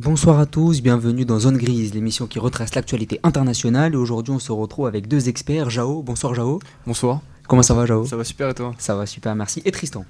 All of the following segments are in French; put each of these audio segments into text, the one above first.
Bonsoir à tous, bienvenue dans Zone Grise, l'émission qui retrace l'actualité internationale. Et aujourd'hui, on se retrouve avec deux experts. Jao, bonsoir Jao. Bonsoir. Comment ça va Jao? Ça va super et toi? Ça va super, merci. Et Tristan?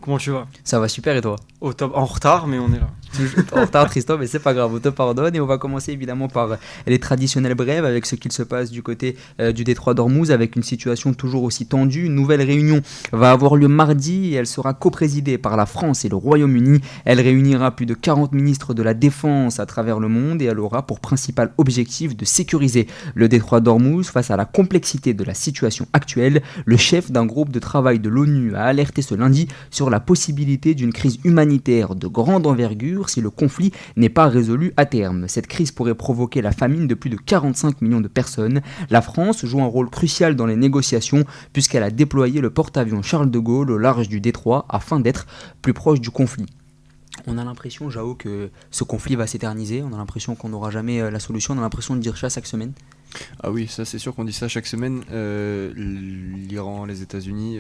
Comment tu vas? Ça va super et toi? Au top, en retard, mais on est là. Toujours en retard Tristan, mais c'est pas grave, on te pardonne. Et on va commencer évidemment par les traditionnelles brèves avec ce qu'il se passe du côté du détroit d'Ormuz, avec une situation toujours aussi tendue. Une nouvelle réunion va avoir lieu mardi et elle sera coprésidée par la France et le Royaume-Uni. Elle réunira plus de 40 ministres de la Défense à travers le monde et elle aura pour principal objectif de sécuriser le détroit d'Ormuz face à la complexité de la situation actuelle. Le chef d'un groupe de travail de l'ONU a alerté ce lundi sur la possibilité d'une crise humanitaire de grande envergure si le conflit n'est pas résolu à terme. Cette crise pourrait provoquer la famine de plus de 45 millions de personnes. La France joue un rôle crucial dans les négociations puisqu'elle a déployé le porte-avions Charles de Gaulle au large du détroit afin d'être plus proche du conflit. On a l'impression, Jao, que ce conflit va s'éterniser. On a l'impression qu'on n'aura jamais la solution. On a l'impression de dire ça chaque semaine. Ah oui, ça c'est sûr qu'on dit ça chaque semaine. L'Iran, les États-Unis,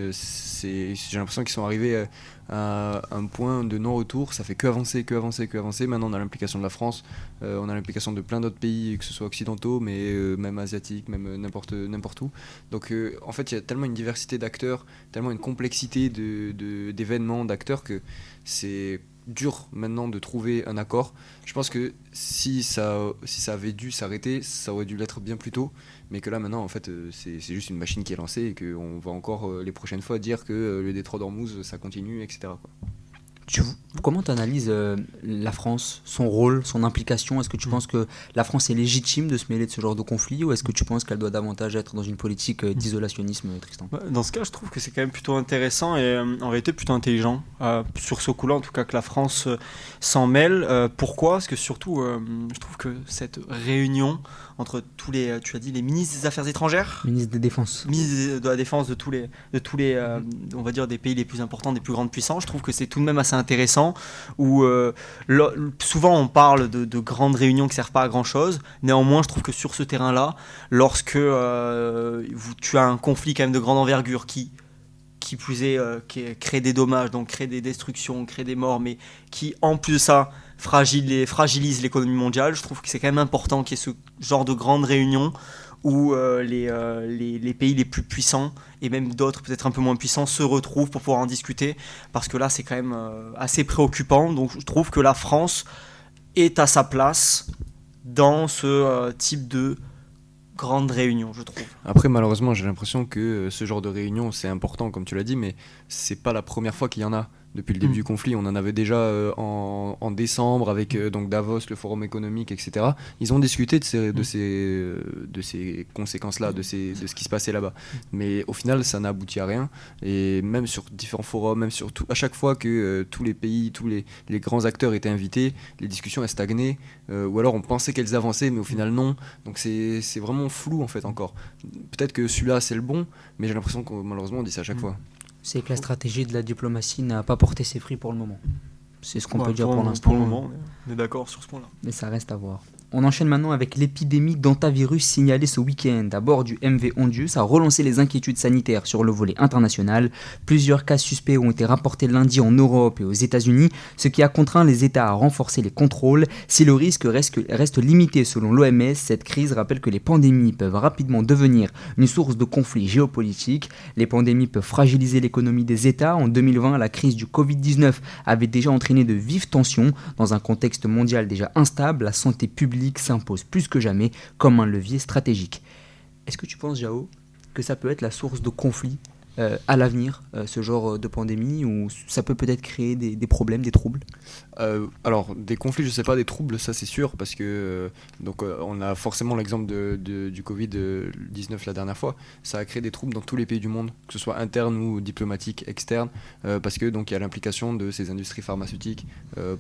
j'ai l'impression qu'ils sont arrivés à un point de non-retour. Ça fait que avancer, que avancer, que avancer. Maintenant on a l'implication de la France, on a l'implication de plein d'autres pays, que ce soit occidentaux, mais même asiatiques, même n'importe où. Donc en fait il y a tellement une diversité d'acteurs, tellement une complexité d'événements, d'acteurs que c'est dur maintenant de trouver un accord. Je pense que si ça avait dû s'arrêter, ça aurait dû l'être bien plus tôt, mais que là maintenant en fait c'est juste une machine qui est lancée et qu'on va encore les prochaines fois dire que le détroit d'Ormuz ça continue, etc. quoi. Comment tu analyses la France, son rôle, son implication? Est-ce que tu penses que la France est légitime de se mêler de ce genre de conflit ou est-ce que tu penses qu'elle doit davantage être dans une politique d'isolationnisme, Tristan? Dans ce cas, je trouve que c'est quand même plutôt intéressant et en réalité plutôt intelligent. Sur ce coup-là, en tout cas, que la France s'en mêle. Pourquoi? Parce que surtout, je trouve que cette réunion entre tous les, tu as dit, les ministres des Affaires étrangères, Ministre des Défenses. ministres de la Défense de tous les on va dire, des pays les plus importants, des plus grandes puissances, je trouve que c'est tout de même assez intéressant où souvent on parle de grandes réunions qui servent pas à grand chose. Néanmoins, je trouve que sur ce terrain-là, lorsque tu as un conflit quand même de grande envergure qui plus est, qui crée des dommages, donc crée des destructions, crée des morts, mais qui en plus de ça fragilise l'économie mondiale, je trouve que c'est quand même important qu'il y ait ce genre de grandes réunions où les pays les plus puissants et même d'autres peut-être un peu moins puissants se retrouvent pour pouvoir en discuter, parce que là c'est quand même assez préoccupant. Donc je trouve que la France est à sa place dans ce type de grande réunion, je trouve. Après malheureusement j'ai l'impression que ce genre de réunion c'est important comme tu l'as dit, mais c'est pas la première fois qu'il y en a. Depuis le début du conflit, on en avait déjà en décembre avec donc Davos, le forum économique, etc. Ils ont discuté de ces conséquences-là, de ce qui se passait là-bas. Mais au final, ça n'a abouti à rien. Et même sur différents forums, même sur à chaque fois que tous les pays, tous les grands acteurs étaient invités, les discussions elles stagnaient. Ou alors on pensait qu'elles avançaient, mais au final non. Donc c'est vraiment flou en fait encore. Peut-être que celui-là c'est le bon, mais j'ai l'impression que malheureusement on dit ça à chaque fois. C'est que la stratégie de la diplomatie n'a pas porté ses fruits pour le moment. C'est ce qu'on peut dire pour Pour l'instant. le moment, on est d'accord sur ce point-là. Mais ça reste à voir. On enchaîne maintenant avec l'épidémie d'hantavirus signalée ce week-end à bord du MV Ondius a relancé les inquiétudes sanitaires sur le volet international. Plusieurs cas suspects ont été rapportés lundi en Europe et aux États-Unis, ce qui a contraint les États à renforcer les contrôles. Si le risque reste limité selon l'OMS, cette crise rappelle que les pandémies peuvent rapidement devenir une source de conflits géopolitiques. Les pandémies peuvent fragiliser l'économie des États. En 2020, la crise du Covid-19 avait déjà entraîné de vives tensions. Dans un contexte mondial déjà instable, la santé publique s'impose plus que jamais comme un levier stratégique. Est-ce que tu penses, Jao, que ça peut être la source de conflits à l'avenir, ce genre de pandémie, ou ça peut peut-être créer des problèmes, des troubles? Alors, des conflits, je sais pas, des troubles, ça c'est sûr, parce que on a forcément l'exemple du Covid-19 la dernière fois. Ça a créé des troubles dans tous les pays du monde, que ce soit interne ou diplomatique, externe, parce que donc il y a l'implication de ces industries pharmaceutiques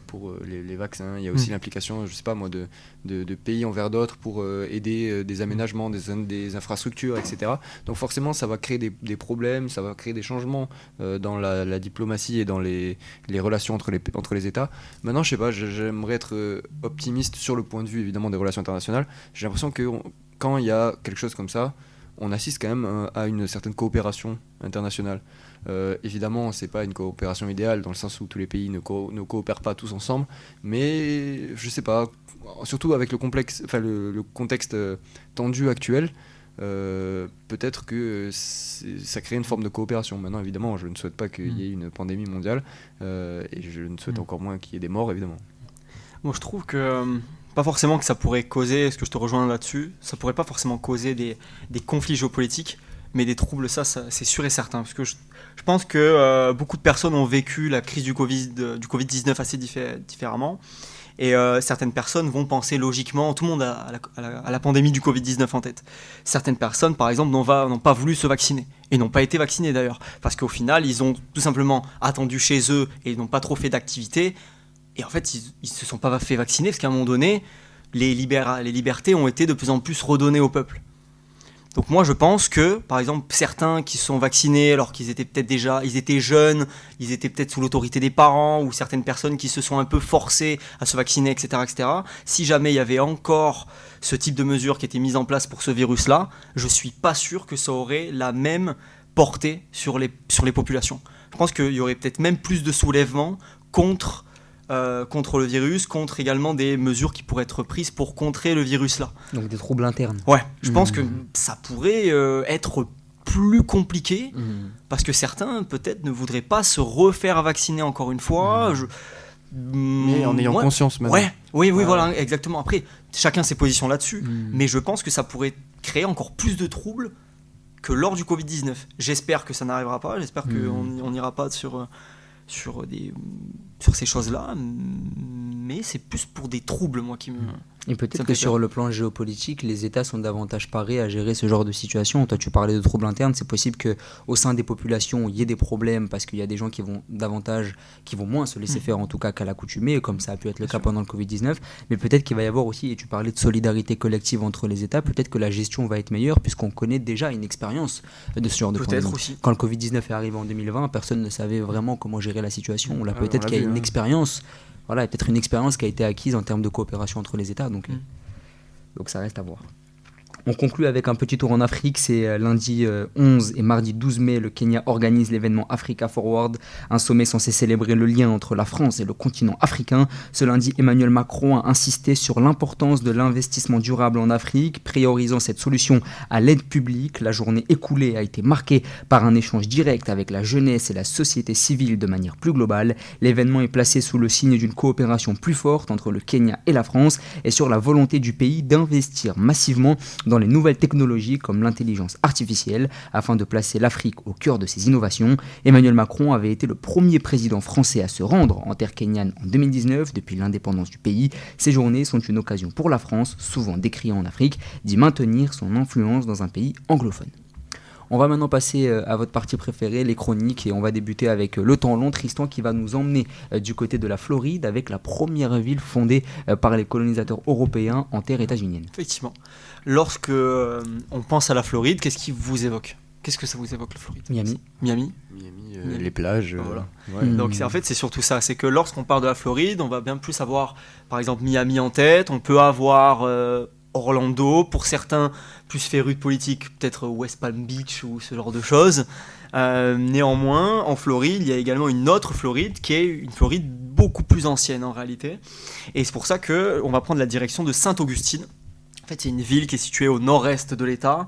pour les vaccins. Il y a aussi l'implication, je sais pas moi, de pays envers d'autres pour aider des aménagements, des infrastructures, etc. Donc forcément, ça va créer des problèmes, ça va créer des changements dans la diplomatie et dans les relations entre les États. Maintenant, je sais pas, j'aimerais être optimiste sur le point de vue évidemment des relations internationales. J'ai l'impression que quand il y a quelque chose comme ça, on assiste quand même à une certaine coopération internationale. Évidemment, c'est pas une coopération idéale dans le sens où tous les pays ne coopèrent pas tous ensemble, mais je sais pas, surtout avec le contexte tendu actuel, peut-être que ça crée une forme de coopération. Maintenant, évidemment, je ne souhaite pas qu'il y ait une pandémie mondiale, et je ne souhaite encore moins qu'il y ait des morts, évidemment. Moi, je trouve que pas forcément que ça pourrait causer, est-ce que je te rejoins là-dessus, ça pourrait pas forcément causer des conflits géopolitiques, mais des troubles, ça c'est sûr et certain. Parce que je pense que beaucoup de personnes ont vécu la crise du Covid-19 assez différemment. Et certaines personnes vont penser logiquement, tout le monde a à la pandémie du Covid-19 en tête. Certaines personnes, par exemple, n'ont pas voulu se vacciner, et n'ont pas été vaccinées d'ailleurs, parce qu'au final, ils ont tout simplement attendu chez eux, et ils n'ont pas trop fait d'activité, et en fait, ils se sont pas fait vacciner, parce qu'à un moment donné, les libertés ont été de plus en plus redonnées au peuple. Donc moi je pense que, par exemple, certains qui se sont vaccinés alors qu'ils étaient peut-être ils étaient jeunes, ils étaient peut-être sous l'autorité des parents, ou certaines personnes qui se sont un peu forcées à se vacciner, etc. Si jamais il y avait encore ce type de mesures qui étaient mises en place pour ce virus-là, je suis pas sûr que ça aurait la même portée sur les populations. Je pense qu'il y aurait peut-être même plus de soulèvements contre le virus, contre également des mesures qui pourraient être prises pour contrer le virus là. Donc des troubles internes. Ouais, je pense que ça pourrait être plus compliqué parce que certains peut-être ne voudraient pas se refaire vacciner encore une fois. Mais en ayant conscience maintenant. Oui, voilà, exactement. Après, chacun ses positions là-dessus, mais je pense que ça pourrait créer encore plus de troubles que lors du Covid-19. J'espère que ça n'arrivera pas, j'espère qu'on n'ira pas sur ces choses-là, mais c'est plus pour des troubles, moi, qui me... Et peut-être que sur le plan géopolitique, les États sont davantage parés à gérer ce genre de situation. Toi, tu parlais de troubles internes. C'est possible qu'au sein des populations, il y ait des problèmes parce qu'il y a des gens qui vont moins se laisser faire, en tout cas qu'à l'accoutumée, comme ça a pu être le cas pendant le Covid-19. Mais peut-être qu'il va y avoir aussi, et tu parlais de solidarité collective entre les États, peut-être que la gestion va être meilleure puisqu'on connaît déjà une expérience de ce genre de pandémie. Peut-être aussi. Quand le Covid-19 est arrivé en 2020, personne ne savait vraiment comment gérer la situation. Là, peut-être qu'il y a une expérience. Voilà, peut-être une expérience qui a été acquise en termes de coopération entre les États, donc ça reste à voir. On conclut avec un petit tour en Afrique. C'est lundi 11 et mardi 12 mai, le Kenya organise l'événement Africa Forward, un sommet censé célébrer le lien entre la France et le continent africain. Ce lundi, Emmanuel Macron a insisté sur l'importance de l'investissement durable en Afrique, priorisant cette solution à l'aide publique. La journée écoulée a été marquée par un échange direct avec la jeunesse et la société civile de manière plus globale. L'événement est placé sous le signe d'une coopération plus forte entre le Kenya et la France et sur la volonté du pays d'investir massivement dans les nouvelles technologies comme l'intelligence artificielle afin de placer l'Afrique au cœur de ses innovations. Emmanuel Macron avait été le premier président français à se rendre en terre kenyane en 2019 depuis l'indépendance du pays. Ces journées sont une occasion pour la France, souvent décriée en Afrique, d'y maintenir son influence dans un pays anglophone. On va maintenant passer à votre partie préférée, les chroniques, et on va débuter avec le temps long, Tristan, qui va nous emmener du côté de la Floride avec la première ville fondée par les colonisateurs européens en terre états-unienne. Effectivement. Lorsque on pense à la Floride, qu'est-ce qui vous évoque ? Qu'est-ce que ça vous évoque, la Floride ? Miami, les plages. Voilà. Donc en fait, c'est surtout ça. C'est que lorsqu'on parle de la Floride, on va bien plus avoir, par exemple, Miami en tête. On peut avoir Orlando, pour certains plus férus de politique, peut-être West Palm Beach ou ce genre de choses. Néanmoins, en Floride, il y a également une autre Floride qui est une Floride beaucoup plus ancienne en réalité. Et c'est pour ça qu'on va prendre la direction de Sainte-Augustine. En fait, c'est une ville qui est située au nord-est de l'État.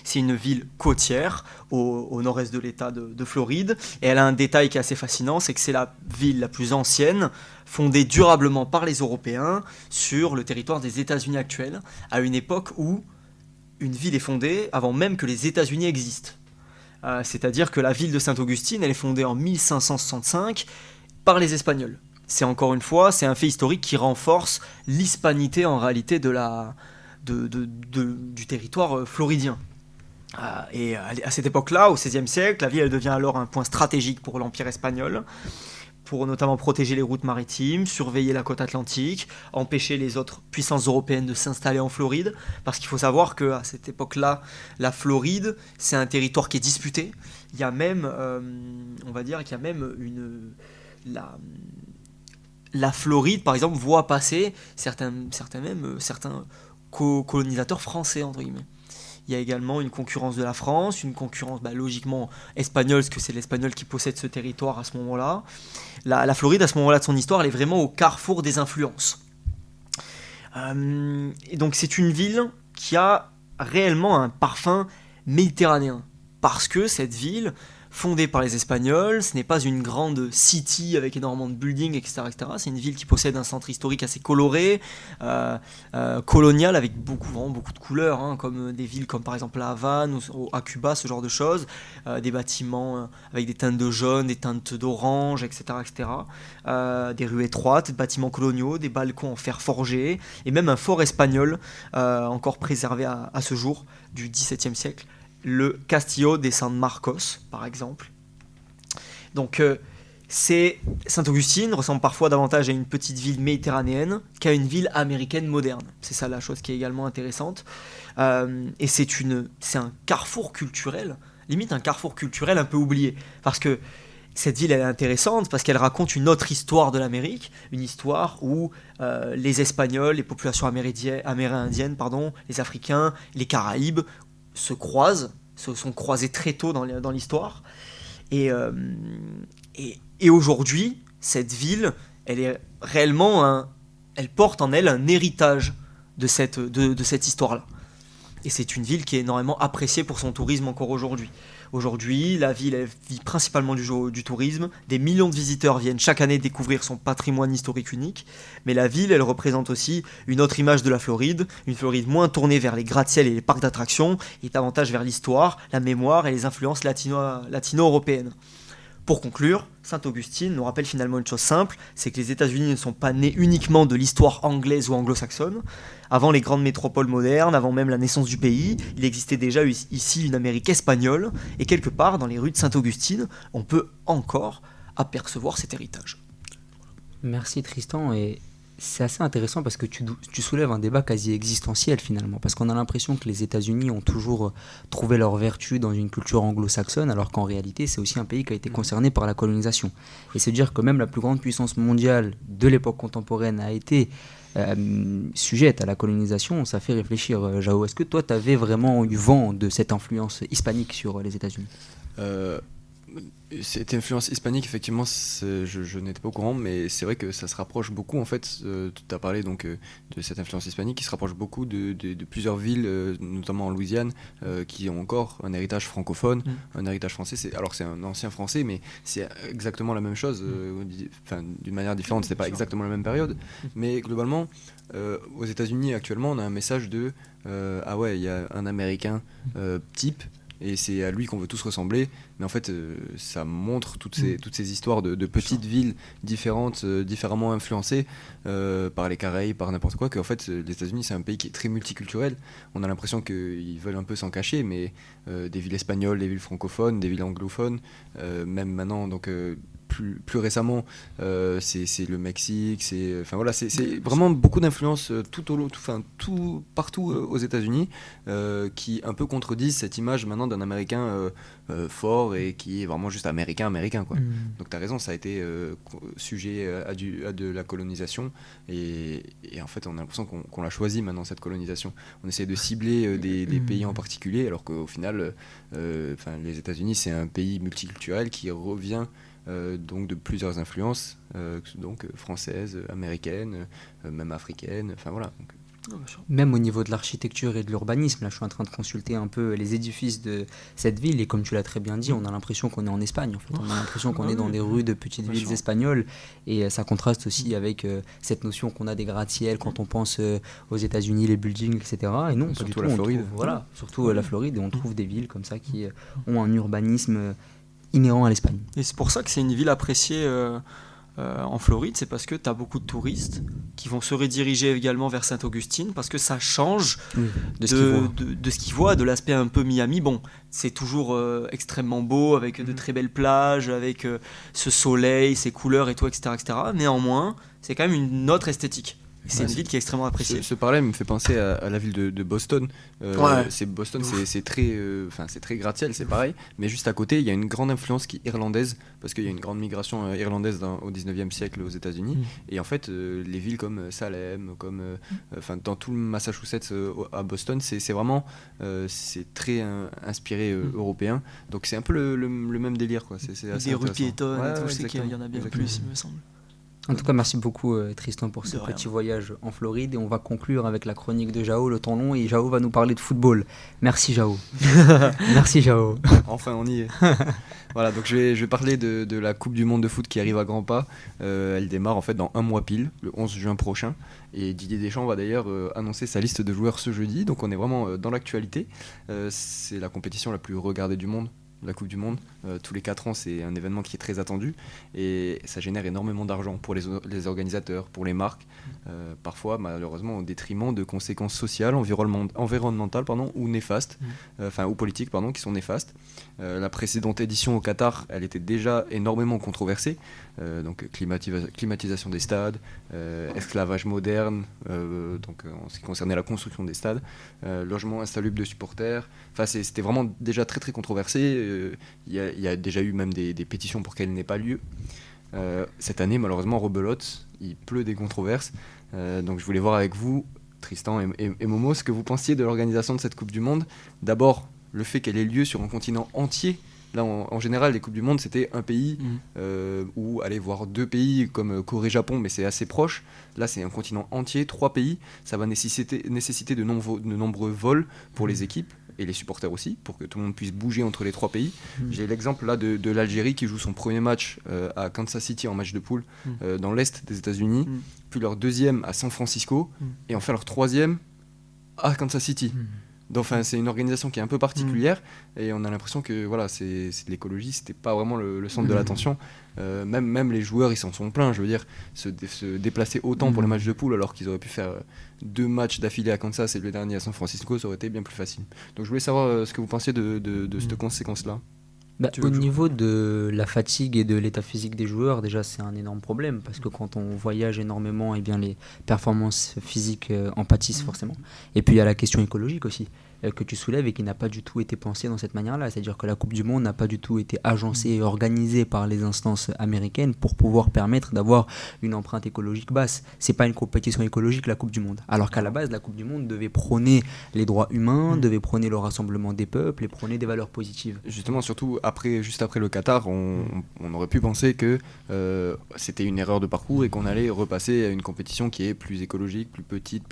C'est une ville côtière au nord-est de l'État de Floride. Et elle a un détail qui est assez fascinant, c'est que c'est la ville la plus ancienne, fondée durablement par les Européens sur le territoire des États-Unis actuels, à une époque où une ville est fondée avant même que les États-Unis existent. C'est-à-dire que la ville de Sainte-Augustine, elle est fondée en 1565 par les Espagnols. C'est encore une fois, c'est un fait historique qui renforce l'hispanité en réalité du territoire floridien. Et à cette époque-là, au XVIe siècle, la ville elle devient alors un point stratégique pour l'Empire espagnol, pour notamment protéger les routes maritimes, surveiller la côte atlantique, empêcher les autres puissances européennes de s'installer en Floride, parce qu'il faut savoir qu'à cette époque-là, la Floride, c'est un territoire qui est disputé. Il y a même, on va dire qu'il y a même la Floride, par exemple, voit passer certains colonisateurs français, entre guillemets. Il y a également une concurrence de la France, une concurrence logiquement espagnole, parce que c'est l'Espagnol qui possède ce territoire à ce moment-là. La Floride, à ce moment-là de son histoire, elle est vraiment au carrefour des influences. Et donc c'est une ville qui a réellement un parfum méditerranéen, parce que cette ville, fondée par les Espagnols, ce n'est pas une grande city avec énormément de buildings, etc., etc. C'est une ville qui possède un centre historique assez coloré, colonial, avec beaucoup de couleurs, hein, comme des villes comme par exemple la Havane ou à Cuba, ce genre de choses, des bâtiments avec des teintes de jaune, des teintes d'orange, etc., etc. Des rues étroites, des bâtiments coloniaux, des balcons en fer forgé, et même un fort espagnol, encore préservé à ce jour, du XVIIe siècle, le Castillo de San Marcos, par exemple. Donc, Saint-Augustine ressemble parfois davantage à une petite ville méditerranéenne qu'à une ville américaine moderne. C'est ça la chose qui est également intéressante. Et c'est un carrefour culturel, limite un carrefour culturel un peu oublié. Parce que cette ville, elle est intéressante parce qu'elle raconte une autre histoire de l'Amérique, une histoire où les Espagnols, les populations amérindiennes, les Africains, les Caraïbes, se sont croisés très tôt dans l'histoire. Et aujourd'hui, cette ville, elle est réellement elle porte en elle un héritage de cette histoire-là. Et c'est une ville qui est énormément appréciée pour son tourisme encore aujourd'hui. Aujourd'hui, la ville elle vit principalement du tourisme. Des millions de visiteurs viennent chaque année découvrir son patrimoine historique unique. Mais la ville, elle représente aussi une autre image de la Floride. Une Floride moins tournée vers les gratte-ciel et les parcs d'attractions, et davantage vers l'histoire, la mémoire et les influences latino-européennes. Pour conclure, Saint-Augustine nous rappelle finalement une chose simple, c'est que les États-Unis ne sont pas nés uniquement de l'histoire anglaise ou anglo-saxonne. Avant les grandes métropoles modernes, avant même la naissance du pays, il existait déjà ici une Amérique espagnole, et quelque part dans les rues de Saint-Augustine, on peut encore apercevoir cet héritage. Merci Tristan, et c'est assez intéressant parce que tu soulèves un débat quasi existentiel finalement, parce qu'on a l'impression que les États-Unis ont toujours trouvé leur vertu dans une culture anglo-saxonne, alors qu'en réalité c'est aussi un pays qui a été concerné par la colonisation. Et c'est dire que même la plus grande puissance mondiale de l'époque contemporaine a été sujette à la colonisation, ça fait réfléchir. Jao, est-ce que toi tu avais vraiment eu vent de cette influence hispanique sur les États-Unis ? Cette influence hispanique, effectivement, je n'étais pas au courant, mais c'est vrai que ça se rapproche beaucoup, en fait, tu as parlé donc, de cette influence hispanique qui se rapproche beaucoup de plusieurs villes, notamment en Louisiane, qui ont encore un héritage francophone, un héritage français. Alors c'est un ancien français, mais c'est exactement la même chose, d'une manière différente, c'est pas exactement la même période, mais globalement, aux États-Unis actuellement, on a un message de ah ouais, il y a un Américain type, et c'est à lui qu'on veut tous ressembler, mais en fait ça montre toutes ces histoires de petites villes différentes, différemment influencées par les Caraïbes, par n'importe quoi, qu'en fait les États-Unis c'est un pays qui est très multiculturel. On a l'impression qu'ils veulent un peu s'en cacher, mais des villes espagnoles, des villes francophones, des villes anglophones, même maintenant donc plus récemment, c'est le Mexique, c'est vraiment beaucoup d'influences tout partout aux États-Unis qui un peu contredisent cette image maintenant d'un Américain fort et qui est vraiment juste américain quoi. Donc tu as raison, ça a été sujet à de la colonisation et en fait on a l'impression qu'on l'a choisi maintenant, cette colonisation. On essaie de cibler des pays en particulier, alors qu'au final les États-Unis c'est un pays multiculturel qui revient donc de plusieurs influences, donc françaises, américaines, même africaines, enfin voilà. Donc, même au niveau de l'architecture et de l'urbanisme, là je suis en train de consulter un peu les édifices de cette ville, et comme tu l'as très bien dit, on a l'impression qu'on est en Espagne en fait. On a l'impression qu'on est dans des rues de petites villes espagnoles, et ça contraste aussi avec cette notion qu'on a des gratte-ciel quand on pense aux États-Unis, les buildings, etc. Et non, pas du tout, la Floride. Surtout la Floride, et on trouve des villes comme ça qui ont un urbanisme inhérent à l'Espagne. Et c'est pour ça que c'est une ville appréciée en Floride, c'est parce que tu as beaucoup de touristes qui vont se rediriger également vers Saint-Augustine, parce que ça change de ce qu'ils voient, de l'aspect un peu Miami. Bon, c'est toujours extrêmement beau, avec de très belles plages, avec ce soleil, ces couleurs et tout, etc., etc. Néanmoins, c'est quand même une autre esthétique. C'est une ville qui est extrêmement appréciée. Ce parallèle me fait penser à la ville de Boston. Ouais. Boston, c'est très gratte-ciel, c'est pareil. Mais juste à côté, il y a une grande influence qui est irlandaise, parce qu'il y a une grande migration irlandaise au 19e siècle aux États-Unis. Et en fait, les villes comme Salem, dans tout le Massachusetts à Boston, c'est vraiment c'est très inspiré européen. Donc c'est un peu le même délire, quoi. C'est assez des rues intéressant. piétonnes, Ouais, je ouais, sais qu'il y en a bien exactement. plus, il me semble. En tout cas, merci beaucoup Tristan pour ce De rien. petit voyage en Floride et on va conclure avec la chronique de Jao, le temps long, et Jao va nous parler de football. Merci Jao. Merci Jao. Enfin, on y est. Voilà, donc je vais parler de la Coupe du Monde de foot qui arrive à grands pas. Elle démarre en fait dans un mois pile, le 11 juin prochain. Et Didier Deschamps va d'ailleurs annoncer sa liste de joueurs ce jeudi. Donc on est vraiment dans l'actualité. C'est la compétition la plus regardée du monde, la Coupe du Monde. Tous les 4 ans, c'est un événement qui est très attendu. Et ça génère énormément d'argent pour les organisateurs, pour les marques. Parfois, malheureusement, au détriment de conséquences sociales, environnementales ou néfastes. Ou politiques, qui sont néfastes. La précédente édition au Qatar, elle était déjà énormément controversée. Donc climatisation des stades, esclavage moderne, en ce qui concernait la construction des stades, logement insalubre de supporters. C'était vraiment déjà très très controversé. Il y a déjà eu même des pétitions pour qu'elle n'ait pas lieu. Cette année, malheureusement, rebelote, il pleut des controverses. Donc je voulais voir avec vous, Tristan et Momo, ce que vous pensiez de l'organisation de cette Coupe du Monde. D'abord, le fait qu'elle ait lieu sur un continent entier. Là, en général, les Coupes du Monde, c'était un pays ou aller voir 2 pays comme Corée-Japon, mais c'est assez proche. Là, c'est un continent entier, 3 pays. Ça va nécessiter de nombreux vols pour les équipes et les supporters aussi, pour que tout le monde puisse bouger entre les 3 pays. J'ai l'exemple là de l'Algérie qui joue son premier match à Kansas City en match de poule dans l'Est des États-Unis, puis leur deuxième à San Francisco, et enfin leur troisième à Kansas City. Donc, c'est une organisation qui est un peu particulière et on a l'impression que c'est de l'écologie, c'était pas vraiment le centre de l'attention. Même les joueurs, ils s'en sont plaints. Je veux dire, se déplacer autant pour les matchs de poule alors qu'ils auraient pu faire 2 matchs d'affilée à Kansas et le dernier à San Francisco, ça aurait été bien plus facile. Donc je voulais savoir ce que vous pensiez de cette conséquence-là. Au niveau de la fatigue et de l'état physique des joueurs, déjà c'est un énorme problème parce que quand on voyage énormément, les performances physiques en pâtissent forcément. Et puis il y a la question écologique aussi que tu soulèves et qui n'a pas du tout été pensée dans cette manière-là. C'est-à-dire que la Coupe du Monde n'a pas du tout été agencée et organisée par les instances américaines pour pouvoir permettre d'avoir une empreinte écologique basse. C'est pas une compétition écologique, la Coupe du Monde. Alors qu'à la base, la Coupe du Monde devait prôner les droits humains, devait prôner le rassemblement des peuples et prôner des valeurs positives. Justement, surtout juste après le Qatar, on aurait pu penser que c'était une erreur de parcours et qu'on allait repasser à une compétition qui est plus écologique, plus petite,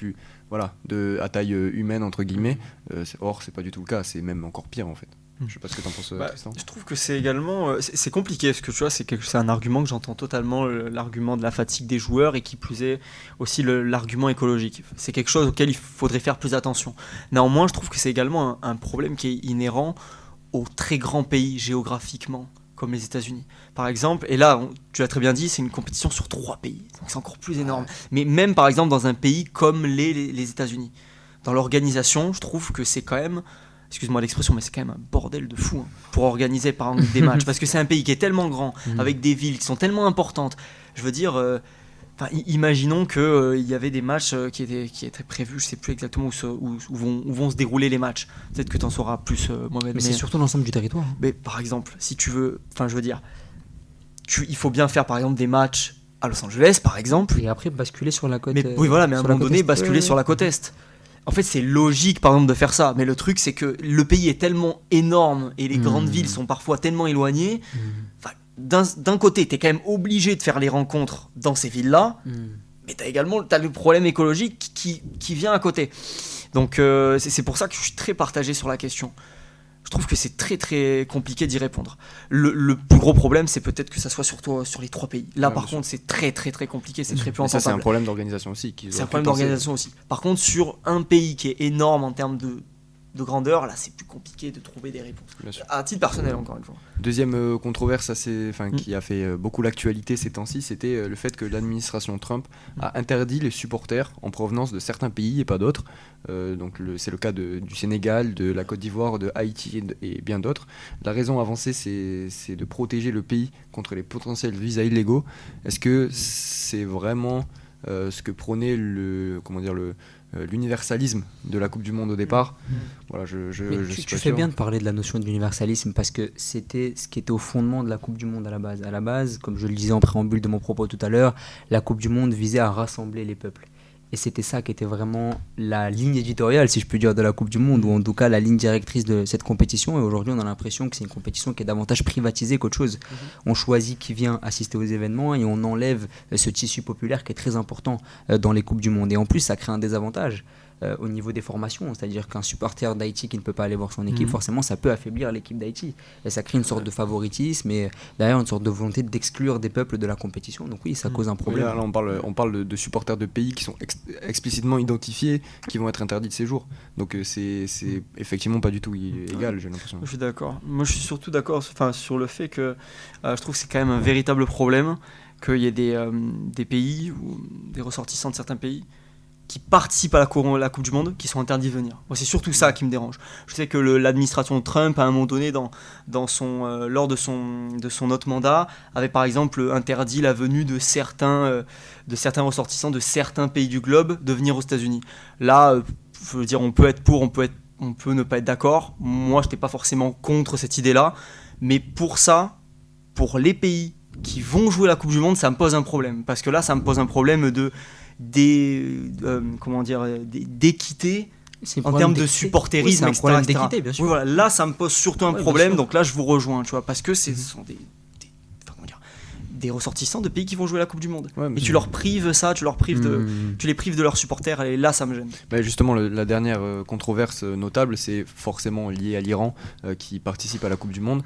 à taille humaine entre guillemets. Or, c'est pas du tout le cas, c'est même encore pire en fait. Je sais pas ce que t'en penses, Tristan. Je trouve que c'est également c'est compliqué parce que tu vois c'est un argument que j'entends totalement, l'argument de la fatigue des joueurs et qui plus est aussi l'argument écologique. C'est quelque chose auquel il faudrait faire plus attention. Néanmoins, je trouve que c'est également un problème qui est inhérent aux très grands pays géographiquement comme les États-Unis. Par exemple, et là tu l'as très bien dit, c'est une compétition sur 3 pays, donc c'est encore plus énorme. Mais même par exemple dans un pays comme les États-Unis, dans l'organisation, je trouve que c'est quand même, excuse-moi l'expression, mais c'est quand même un bordel de fou pour organiser par exemple des matchs, parce que c'est un pays qui est tellement grand, avec des villes qui sont tellement importantes. Je veux dire, imaginons qu'il y avait des matchs qui étaient prévus, je sais plus exactement où vont se dérouler les matchs. Peut-être que tu en sauras plus, Mohamed. Mais c'est surtout l'ensemble du territoire. Mais par exemple, si tu veux, il faut bien faire par exemple des matchs à Los Angeles, par exemple. Et après basculer sur la côte. Mais oui, voilà, mais à un moment donné, basculer sur la côte est. En fait, c'est logique, par exemple, de faire ça. Mais le truc, c'est que le pays est tellement énorme et les grandes villes sont parfois tellement éloignées. D'un côté, tu es quand même obligé de faire les rencontres dans ces villes-là, mais tu as le problème écologique qui vient à côté. Donc, c'est pour ça que je suis très partagé sur la question. Je trouve que c'est très très compliqué d'y répondre. Le plus gros problème, c'est peut-être que ça soit surtout sur les 3 pays. Là, par contre, c'est très très très compliqué, c'est très peu entendable. Ça, c'est un problème d'organisation aussi. C'est un problème d'organisation aussi. Par contre, sur un pays qui est énorme en termes de grandeur, là, c'est plus compliqué de trouver des réponses. À titre personnel, encore une fois. Deuxième controverse qui a fait beaucoup l'actualité ces temps-ci, c'était le fait que l'administration Trump a interdit les supporters en provenance de certains pays et pas d'autres. C'est le cas du Sénégal, de la Côte d'Ivoire, de Haïti et bien d'autres. La raison avancée, c'est de protéger le pays contre les potentiels visas illégaux. Est-ce que c'est vraiment ce que prônait l'universalisme de la Coupe du Monde au départ. Voilà, je suis tu pas fais sûr. bien de parler de la notion d'universalisme parce que c'était ce qui était au fondement de la Coupe du Monde à la base. À la base, comme je le disais en préambule de mon propos tout à l'heure, la Coupe du Monde visait à rassembler les peuples. Et c'était ça qui était vraiment la ligne éditoriale, si je peux dire, de la Coupe du Monde, ou en tout cas la ligne directrice de cette compétition. Et aujourd'hui, on a l'impression que c'est une compétition qui est davantage privatisée qu'autre chose. On choisit qui vient assister aux événements et on enlève ce tissu populaire qui est très important dans les Coupes du Monde. Et en plus, ça crée un désavantage au niveau des formations, c'est-à-dire qu'un supporter d'Haïti qui ne peut pas aller voir son équipe, forcément, ça peut affaiblir l'équipe d'Haïti. Et ça crée une sorte de favoritisme et d'ailleurs une sorte de volonté d'exclure des peuples de la compétition. Donc oui, ça cause un problème. Là, on parle de supporters de pays qui sont explicitement identifiés, qui vont être interdits de séjour. Donc c'est effectivement pas du tout égal, j'ai l'impression. Je suis d'accord. Moi, je suis surtout d'accord sur le fait que je trouve que c'est quand même un véritable problème qu'il y ait des pays ou des ressortissants de certains pays qui participent à la Coupe du Monde, qui sont interdits de venir. Moi, c'est surtout ça qui me dérange. Je sais que l'administration Trump, à un moment donné, lors de son autre mandat, avait par exemple interdit la venue de certains ressortissants de certains pays du globe de venir aux États-Unis. Là, je veux dire, on peut être pour, on peut ne pas être d'accord. Moi, je n'étais pas forcément contre cette idée-là. Mais pour ça, pour les pays qui vont jouer la Coupe du Monde, ça me pose un problème. Parce que là, ça me pose un problème d'équité en termes de supporterisme, c'est un problème etc. d'équité, bien sûr. Oui, voilà, là, ça me pose surtout un problème. Donc là, je vous rejoins, tu vois, parce que ce sont des ressortissants de pays qui vont jouer la Coupe du Monde. Ouais, et tu leur prives ça, tu les prives de leurs supporters, et là, ça me gêne. Bah justement, la dernière controverse notable, c'est forcément lié à l'Iran qui participe à la Coupe du Monde,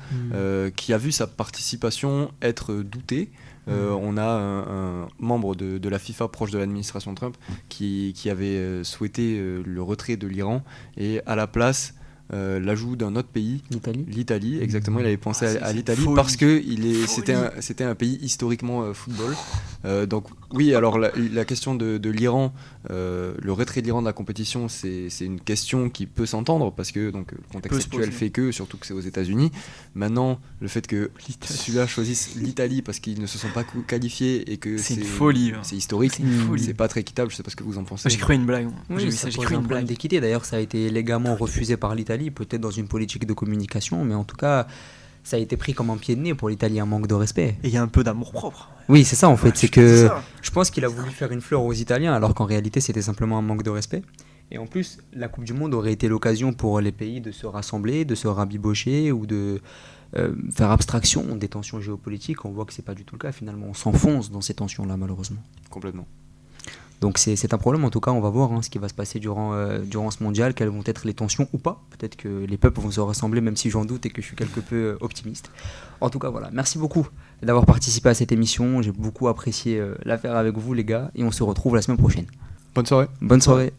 qui a vu sa participation être doutée. On a un membre de la FIFA proche de l'administration Trump qui avait souhaité le retrait de l'Iran et à la place l'ajout d'un autre pays, l'Italie, exactement. Il avait pensé à l'Italie parce que c'était un pays historiquement football. Donc oui, alors la question de l'Iran, le retrait de l'Iran de la compétition, c'est une question qui peut s'entendre parce que donc, le contexte actuel fait que, surtout que c'est aux États-Unis. Maintenant, le fait que celui-là choisisse l'Italie parce qu'ils ne se sont pas qualifiés et que c'est une folie. C'est historique, c'est pas très équitable. Je sais pas ce que vous en pensez. J'ai cru une blague. Oui, j'ai cru une blague d'équité. D'ailleurs, ça a été légalement refusé par l'Italie, peut-être dans une politique de communication, mais en tout cas, ça a été pris comme un pied de nez pour l'Italie, un manque de respect. Et il y a un peu d'amour propre. Oui, c'est ça en fait, c'est que je pense qu'il a voulu faire une fleur aux Italiens, alors qu'en réalité, c'était simplement un manque de respect. Et en plus, la Coupe du Monde aurait été l'occasion pour les pays de se rassembler, de se rabibocher ou de faire abstraction des tensions géopolitiques. On voit que c'est pas du tout le cas finalement. On s'enfonce dans ces tensions-là, malheureusement. Complètement. Donc c'est un problème, en tout cas on va voir ce qui va se passer durant ce mondial, quelles vont être les tensions ou pas. Peut-être que les peuples vont se rassembler, même si j'en doute et que je suis quelque peu optimiste. En tout cas voilà, merci beaucoup d'avoir participé à cette émission, j'ai beaucoup apprécié l'affaire avec vous les gars, et on se retrouve la semaine prochaine. Bonne soirée. Bonne soirée.